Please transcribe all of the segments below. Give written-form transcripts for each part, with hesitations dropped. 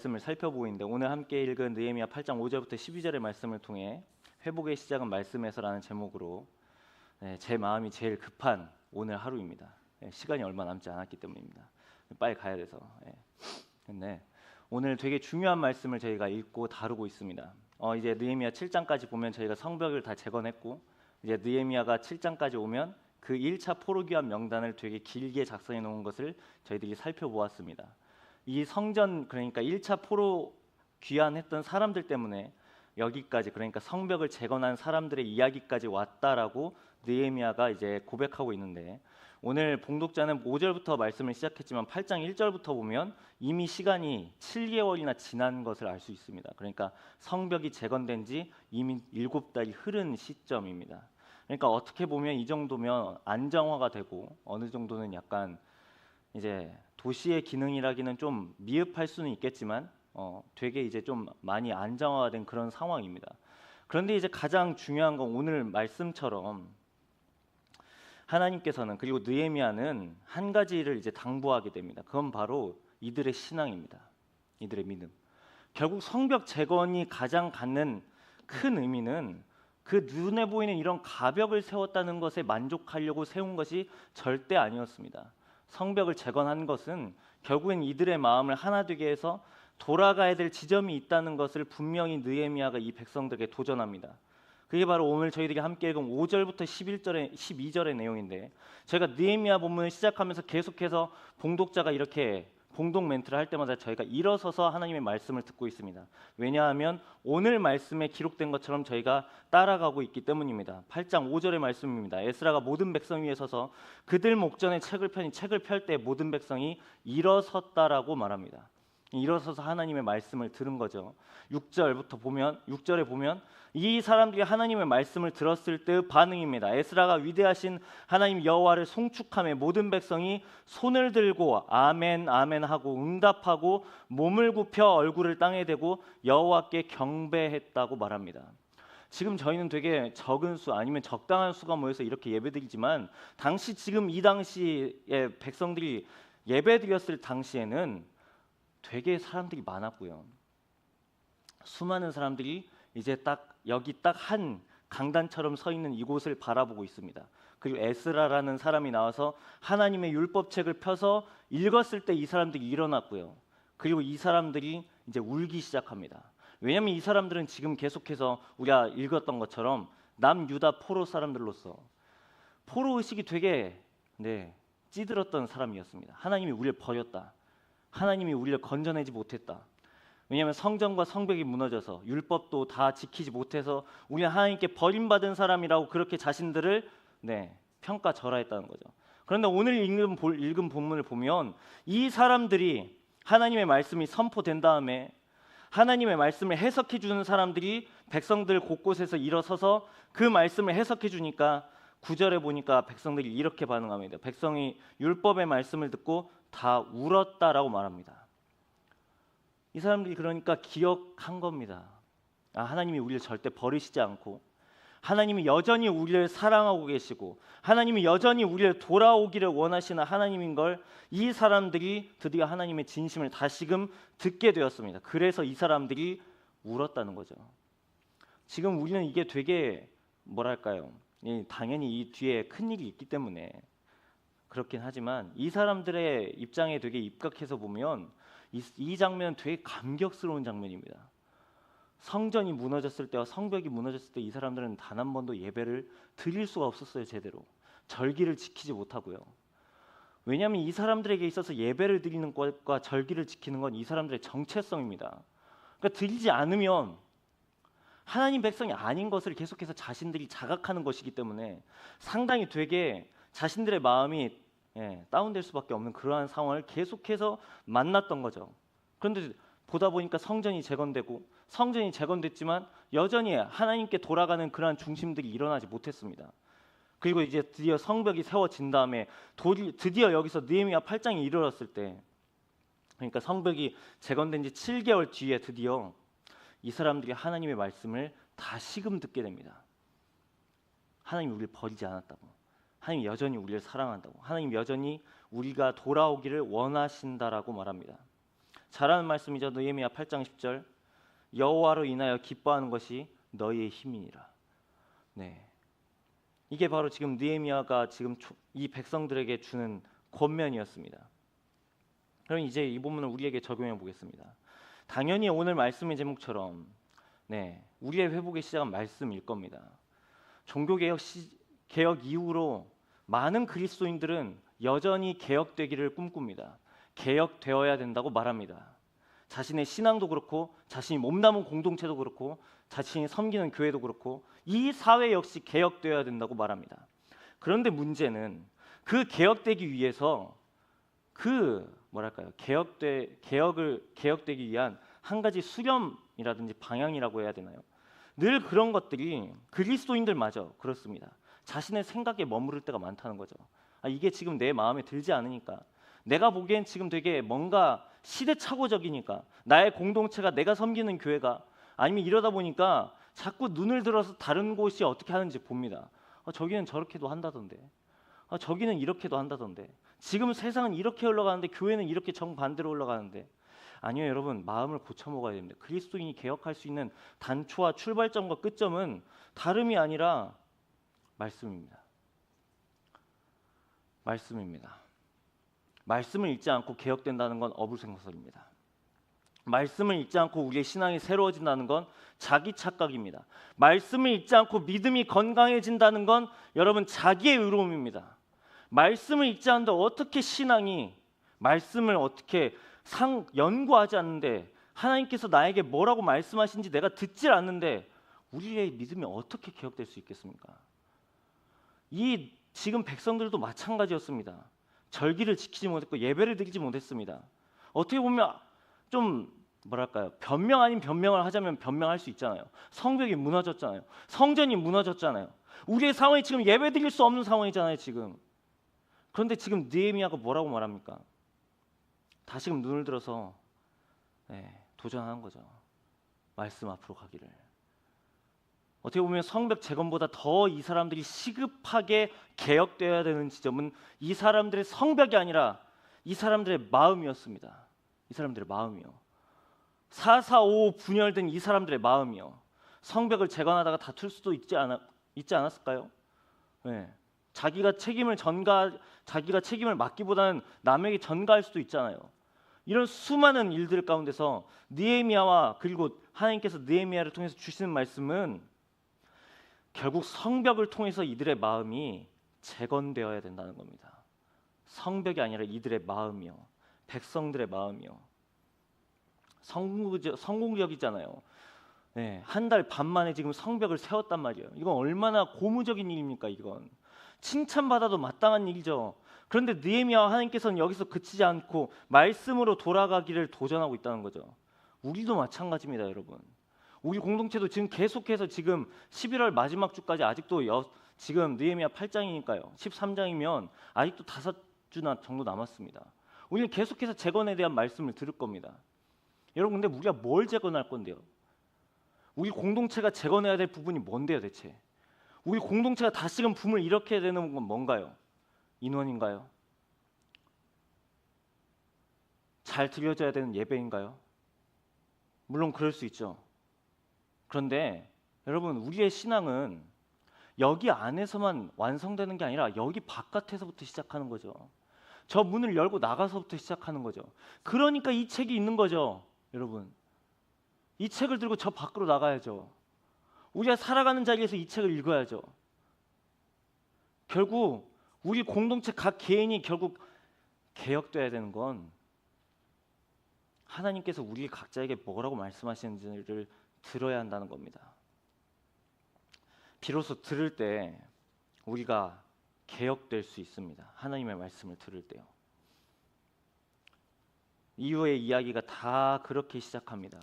말씀을 살펴보고 있는데 오늘 함께 읽은 느헤미야 8장 5절부터 12절의 말씀을 통해 회복의 시작은 말씀에서라는 제목으로 제 마음이 제일 급한 오늘 하루입니다. 시간이 얼마 남지 않았기 때문입니다. 빨리 가야 돼서. 근데 오늘 되게 중요한 말씀을 저희가 읽고 다루고 있습니다. 이제 느헤미야 7장까지 보면 저희가 성벽을 다 재건했고 이제 느헤미야가 7장까지 오면 그 1차 포로기환 명단을 되게 길게 작성해 놓은 것을 저희들이 살펴보았습니다. 이 성전, 그러니까 1차 포로 귀환했던 사람들 때문에 여기까지, 그러니까 성벽을 재건한 사람들의 이야기까지 왔다라고 느헤미야가 이제 고백하고 있는데, 오늘 봉독자는 5절부터 말씀을 시작했지만 8장 1절부터 보면 이미 시간이 7개월이나 지난 것을 알 수 있습니다. 그러니까 성벽이 재건된 지 이미 7달이 흐른 시점입니다. 그러니까 어떻게 보면 이 정도면 안정화가 되고 어느 정도는 약간 이제 도시의 기능이라기는 좀 미흡할 수는 있겠지만 되게 이제 좀 많이 안정화가 된 그런 상황입니다. 그런데 이제 가장 중요한 건 오늘 말씀처럼 하나님께서는, 그리고 느헤미야는 한 가지를 이제 당부하게 됩니다. 그건 바로 이들의 신앙입니다. 이들의 믿음. 결국 성벽 재건이 가장 갖는 큰 의미는 그 눈에 보이는 이런 가벽을 세웠다는 것에 만족하려고 세운 것이 절대 아니었습니다. 성벽을 재건한 것은 결국엔 이들의 마음을 하나 되게 해서 돌아가야 될 지점이 있다는 것을 분명히 느헤미야가 이 백성들에게 도전합니다. 그게 바로 오늘 저희들이 함께 읽은 5절부터 12절의 내용인데, 저희가 느헤미야 본문을 시작하면서 계속해서 봉독자가 이렇게 봉독 멘트를 할 때마다 저희가 일어서서 하나님의 말씀을 듣고 있습니다. 왜냐하면 오늘 말씀에 기록된 것처럼 저희가 따라가고 있기 때문입니다. 8장 5절의 말씀입니다. 에스라가 모든 백성 위에 서서 그들 목전에 책을 펴니 책을 펼 때 모든 백성이 일어섰다라고 말합니다. 일어서서 하나님의 말씀을 들은 거죠. 6절에 보면 이 사람들이 하나님의 말씀을 들었을 때의 반응입니다. 에스라가 위대하신 하나님 여호와를 송축하며 모든 백성이 손을 들고 아멘 아멘 하고 응답하고 몸을 굽혀 얼굴을 땅에 대고 여호와께 경배했다고 말합니다. 지금 저희는 되게 적은 수 아니면 적당한 수가 모여서 이렇게 예배드리지만 지금 이 당시에 백성들이 예배드렸을 당시에는 되게 사람들이 많았고요. 수많은 사람들이 이제 여기 딱 한 강단처럼 서 있는 이곳을 바라보고 있습니다. 그리고 에스라라는 사람이 나와서 하나님의 율법책을 펴서 읽었을 때 이 사람들이 일어났고요. 그리고 이 사람들이 이제 울기 시작합니다. 왜냐하면 이 사람들은 지금 계속해서 우리가 읽었던 것처럼 남유다 포로 사람들로서 포로 의식이 되게 찌들었던 사람이었습니다. 하나님이 우리를 버렸다. 하나님이 우리를 건져내지 못했다. 왜냐하면 성전과 성벽이 무너져서 율법도 다 지키지 못해서 우리는 하나님께 버림받은 사람이라고 그렇게 자신들을 평가절하했다는 거죠. 그런데 오늘 읽은 본문을 보면 이 사람들이 하나님의 말씀이 선포된 다음에 하나님의 말씀을 해석해 주는 사람들이 백성들 곳곳에서 일어서서 그 말씀을 해석해 주니까 9절에 보니까 백성들이 이렇게 반응합니다. 백성이 율법의 말씀을 듣고 다 울었다라고 말합니다. 이 사람들이 그러니까 기억한 겁니다. 하나님이 우리를 절대 버리시지 않고 하나님이 여전히 우리를 사랑하고 계시고 하나님이 여전히 우리를 돌아오기를 원하시는 하나님인 걸 이 사람들이 드디어 하나님의 진심을 다시금 듣게 되었습니다. 그래서 이 사람들이 울었다는 거죠. 지금 우리는 이게 되게 당연히 이 뒤에 큰일이 있기 때문에 그렇긴 하지만 이 사람들의 입장에 되게 입각해서 보면 이 장면은 되게 감격스러운 장면입니다. 성전이 무너졌을 때와 성벽이 무너졌을 때 이 사람들은 단 한 번도 예배를 드릴 수가 없었어요. 제대로 절기를 지키지 못하고요. 왜냐하면 이 사람들에게 있어서 예배를 드리는 것과 절기를 지키는 건 이 사람들의 정체성입니다. 그러니까 드리지 않으면 하나님 백성이 아닌 것을 계속해서 자신들이 자각하는 것이기 때문에 상당히 되게 자신들의 마음이 다운될 수밖에 없는 그러한 상황을 계속해서 만났던 거죠. 그런데 보다 보니까 성전이 재건됐지만 여전히 하나님께 돌아가는 그러한 중심들이 일어나지 못했습니다. 그리고 이제 드디어 성벽이 세워진 다음에 드디어 여기서 느헤미야 8장에 이르렀을 때, 그러니까 성벽이 재건된 지 7개월 뒤에 드디어 이 사람들이 하나님의 말씀을 다시금 듣게 됩니다. 하나님이 우리를 버리지 않았다고, 하나님 여전히 우리를 사랑한다고, 하나님 여전히 우리가 돌아오기를 원하신다라고 말합니다. 잘 아는 말씀이죠. 느헤미야 8장 10절. 여호와로 인하여 기뻐하는 것이 너희의 힘이니라. 네. 이게 바로 지금 느헤미야가 지금 이 백성들에게 주는 권면이었습니다. 그럼 이제 이 본문을 우리에게 적용해 보겠습니다. 당연히 오늘 말씀의 제목처럼 우리의 회복의 시작은 말씀일 겁니다. 종교개혁 이후로 많은 그리스도인들은 여전히 개혁되기를 꿈꿉니다. 개혁되어야 된다고 말합니다. 자신의 신앙도 그렇고 자신이 몸담은 공동체도 그렇고 자신이 섬기는 교회도 그렇고 이 사회 역시 개혁되어야 된다고 말합니다. 그런데 문제는 그 개혁되기 위해서 개혁되기 위한 한 가지 수렴이라든지 방향이라고 해야 되나요? 늘 그런 것들이 그리스도인들마저 그렇습니다. 자신의 생각에 머무를 때가 많다는 거죠. 이게 지금 내 마음에 들지 않으니까, 내가 보기엔 지금 되게 뭔가 시대착오적이니까, 나의 공동체가, 내가 섬기는 교회가, 아니면 이러다 보니까 자꾸 눈을 들어서 다른 곳이 어떻게 하는지 봅니다. 저기는 저렇게도 한다던데, 저기는 이렇게도 한다던데, 지금 세상은 이렇게 흘러가는데 교회는 이렇게 정반대로 흘러가는데. 아니요, 여러분, 마음을 고쳐 먹어야 됩니다. 그리스도인이 개혁할 수 있는 단초와 출발점과 끝점은 다름이 아니라 말씀입니다. 말씀을 읽지 않고 개혁된다는 건 어불성설입니다. 말씀을 읽지 않고 우리의 신앙이 새로워진다는 건 자기 착각입니다. 말씀을 읽지 않고 믿음이 건강해진다는 건 여러분 자기의 의로움입니다. 말씀을 읽지 않는데 어떻게 신앙이, 말씀을 어떻게 연구하지 않는데, 하나님께서 나에게 뭐라고 말씀하신지 내가 듣질 않는데 우리의 믿음이 어떻게 개혁될 수 있겠습니까? 이 지금 백성들도 마찬가지였습니다. 절기를 지키지 못했고 예배를 드리지 못했습니다. 어떻게 보면 좀 변명 아닌 변명을 하자면 변명할 수 있잖아요. 성벽이 무너졌잖아요. 성전이 무너졌잖아요. 우리의 상황이 지금 예배 드릴 수 없는 상황이잖아요, 지금. 그런데 지금 느헤미야가 뭐라고 말합니까? 다시금 눈을 들어서 도전하는 거죠. 말씀 앞으로 가기를. 어떻게 보면 성벽 재건보다 더 이 사람들이 시급하게 개혁되어야 되는 지점은 이 사람들의 성벽이 아니라 이 사람들의 마음이었습니다. 이 사람들의 마음이요. 445 분열된 이 사람들의 마음이요. 성벽을 재건하다가 다툴 수도 있지 않았을까요? 자기가 책임을 맡기보다는 남에게 전가할 수도 있잖아요. 이런 수많은 일들 가운데서 느헤미야와, 그리고 하나님께서 느헤미야를 통해서 주시는 말씀은 결국 성벽을 통해서 이들의 마음이 재건되어야 된다는 겁니다. 성벽이 아니라 이들의 마음이요, 백성들의 마음이요. 성공적이잖아요. 한 달 반 만에 지금 성벽을 세웠단 말이에요. 이건 얼마나 고무적인 일입니까? 이건 칭찬받아도 마땅한 일이죠. 그런데 느헤미야와 하나님께서는 여기서 그치지 않고 말씀으로 돌아가기를 도전하고 있다는 거죠. 우리도 마찬가지입니다, 여러분. 우리 공동체도 지금 계속해서 지금 11월 마지막 주까지 아직도 지금 느헤미야 8장이니까요. 13장이면 아직도 5주나 정도 남았습니다. 우리는 계속해서 재건에 대한 말씀을 들을 겁니다. 여러분, 근데 우리가 뭘 재건할 건데요? 우리 공동체가 재건해야 될 부분이 뭔데요, 대체? 우리 공동체가 다시금 붐을 일으켜야 되는 건 뭔가요? 인원인가요? 잘 드려져야 되는 예배인가요? 물론 그럴 수 있죠. 그런데 여러분, 우리의 신앙은 여기 안에서만 완성되는 게 아니라 여기 바깥에서부터 시작하는 거죠. 저 문을 열고 나가서부터 시작하는 거죠. 그러니까 이 책이 있는 거죠, 여러분. 이 책을 들고 저 밖으로 나가야죠. 우리가 살아가는 자리에서 이 책을 읽어야죠. 결국 우리 공동체 각 개인이 결국 개혁돼야 되는 건 하나님께서 우리 각자에게 뭐라고 말씀하시는지를 들어야 한다는 겁니다. 비로소 들을 때 우리가 개혁될 수 있습니다. 하나님의 말씀을 들을 때요. 이후의 이야기가 다 그렇게 시작합니다.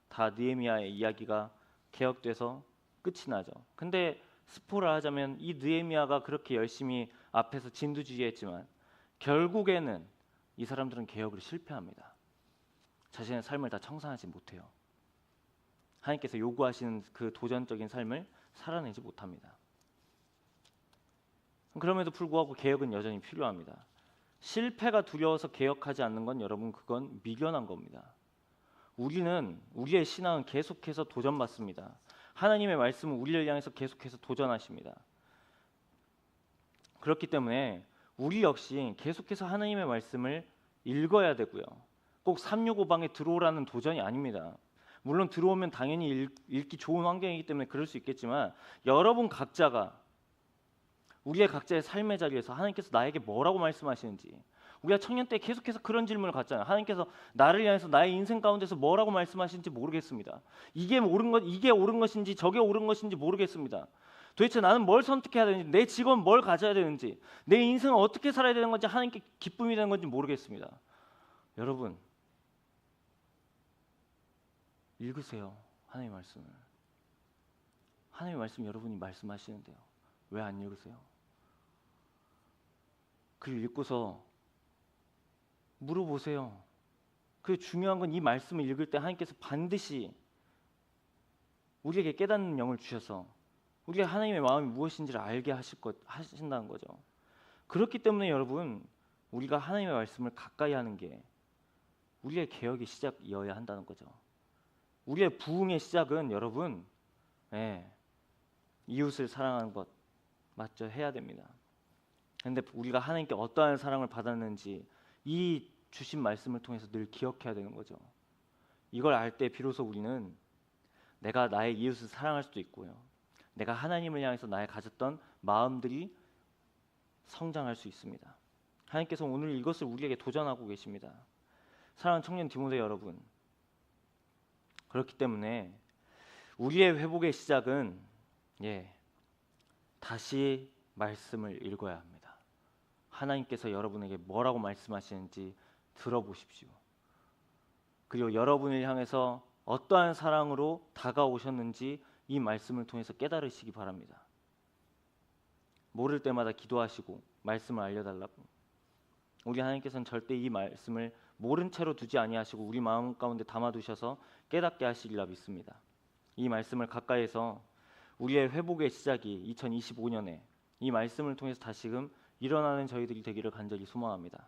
다 느헤미야의 이야기가 개혁돼서 끝이 나죠. 근데 스포를 하자면 이 느헤미야가 그렇게 열심히 앞에서 진두지휘했지만 결국에는 이 사람들은 개혁을 실패합니다. 자신의 삶을 다 청산하지 못해요. 하나님께서 요구하시는 그 도전적인 삶을 살아내지 못합니다. 그럼에도 불구하고 개혁은 여전히 필요합니다. 실패가 두려워서 개혁하지 않는 건 여러분 그건 미련한 겁니다. 우리는 우리의 신앙은 계속해서 도전받습니다. 하나님의 말씀은 우리를 향해서 계속해서 도전하십니다. 그렇기 때문에 우리 역시 계속해서 하나님의 말씀을 읽어야 되고요. 꼭 365방에 들어오라는 도전이 아닙니다. 물론 들어오면 당연히 읽기 좋은 환경이기 때문에 그럴 수 있겠지만 여러분 각자가 우리의 각자의 삶의 자리에서 하나님께서 나에게 뭐라고 말씀하시는지, 우리가 청년 때 계속해서 그런 질문을 갖잖아요. 하나님께서 나를 향해서 나의 인생 가운데서 뭐라고 말씀하시는지 모르겠습니다. 이게 옳은 것인지 저게 옳은 것인지 모르겠습니다. 도대체 나는 뭘 선택해야 되는지, 내 직업은 뭘 가져야 되는지, 내 인생을 어떻게 살아야 되는 건지, 하나님께 기쁨이 되는 건지 모르겠습니다. 여러분, 읽으세요. 하나님의 말씀을. 하나님의 말씀 여러분이 말씀하시는데요. 왜 안 읽으세요? 글 읽고서 물어보세요. 그 중요한 건 이 말씀을 읽을 때 하나님께서 반드시 우리에게 깨닫는 영을 주셔서 우리가 하나님의 마음이 무엇인지를 알게 하신다는 거죠. 그렇기 때문에 여러분, 우리가 하나님의 말씀을 가까이 하는 게 우리의 개혁의 시작이어야 한다는 거죠. 우리의 부흥의 시작은 여러분, 이웃을 사랑하는 것 맞죠? 해야 됩니다. 그런데 우리가 하나님께 어떠한 사랑을 받았는지 이 주신 말씀을 통해서 늘 기억해야 되는 거죠. 이걸 알 때 비로소 우리는 내가 나의 이웃을 사랑할 수도 있고요. 내가 하나님을 향해서 나의 가졌던 마음들이 성장할 수 있습니다. 하나님께서 오늘 이것을 우리에게 도전하고 계십니다. 사랑하는 청년 디모데 여러분, 그렇기 때문에 우리의 회복의 시작은 다시 말씀을 읽어야 합니다. 하나님께서 여러분에게 뭐라고 말씀하시는지 들어보십시오. 그리고 여러분을 향해서 어떠한 사랑으로 다가오셨는지 이 말씀을 통해서 깨달으시기 바랍니다. 모를 때마다 기도하시고 말씀을 알려달라고. 우리 하나님께서는 절대 이 말씀을 모른 채로 두지 아니하시고 우리 마음 가운데 담아두셔서 깨닫게 하시리라 믿습니다. 이 말씀을 가까이에서 우리의 회복의 시작이 2025년에 이 말씀을 통해서 다시금 일어나는 저희들이 되기를 간절히 소망합니다.